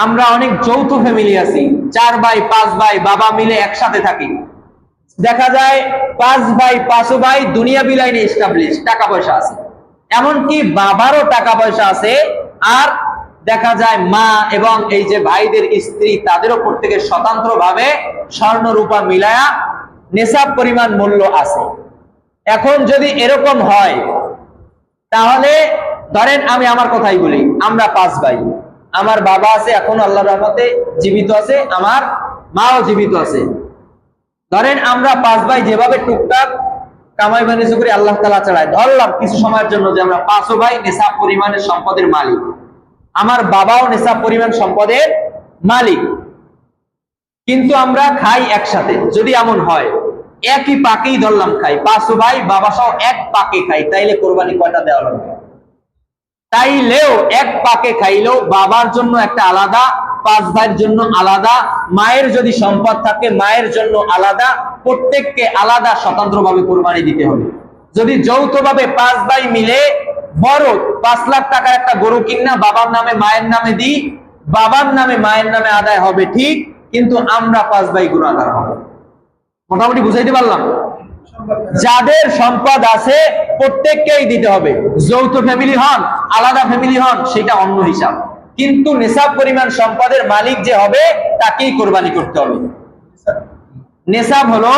আমরা অনেক যৌথ ফ্যামিলি আছি, 4 ভাই 5 ভাই বাবা মিলে একসাথে থাকি। দেখা যায় 5 ভাই 5 ভাই দুনিয়া বিলাইনে এস্টাবলিশ, টাকা পয়সা আছে, এমনকি বাবারও টাকা পয়সা আছে। আর দেখা যায় মা এবং এই যে ভাইদের স্ত্রী তাদেরও প্রত্যেকের স্বতন্ত্র ভাবে স্বর্ণ রূপা মিলায়া নেশাব পরিমাণ মূল্য আছে। এখন যদি এরকম হয় তাহলে ধরেন আমি আমার কথাই বলি, আমরা 5 ভাই, আমার বাবা আছে এখন আল্লাহর রহমতে জীবিত আছে, আমার মাও জীবিত আছে। ধরেন আমরা 5 ভাই যেভাবে টুকটাক কামাই বাণিজ্য করে আল্লাহ তাআলা চালায়, ধরলাম কিছু সময়ের জন্য যে আমরা 5 ভাই নেশাব পরিমাণের সম্পদের মালিক, আমার বাবাও নেশাব পরিমাণ সম্পদের মালিক, কিন্তু আমরা খাই একসাথে। যদি এমন হয় একই পাকেই ধরলাম খাই, 5 ভাই বাবা সহ এক পাকে খাই, তাইলে কোরবানি কয়টা দেওয়া লাগবে? তাইলেও এক পাকে খাইলেও বাবার জন্য একটা আলাদা, 5 ভাইয়ের জন্য আলাদা, মায়ের যদি সম্পদ থাকে মায়ের জন্য আলাদা, প্রত্যেককে আলাদা স্বতন্ত্রভাবে কোরবানি দিতে হবে। যদি যৌথভাবে 5 ভাই মিলে বড় 5 লাখ টাকার একটা গরু কিনা বাবার নামে মায়ের নামে দিই, বাবার নামে মায়ের নামে আদায় হবে ঠিক, কিন্তু আমরা 5 ভাই গুনাহগার হব। মোটামুটি বুঝাইতে পারলাম? যাদের সম্পদ আছে প্রত্যেককেই দিতে হবে, যৌথ ফ্যামিলি হন আলাদা ফ্যামিলি হন সেটা অন্য হিসাব, কিন্তু নেশাব পরিমাণ সম্পদের মালিক যে হবে তাকেই কোরবানি করতে হবে। নেশাব হলো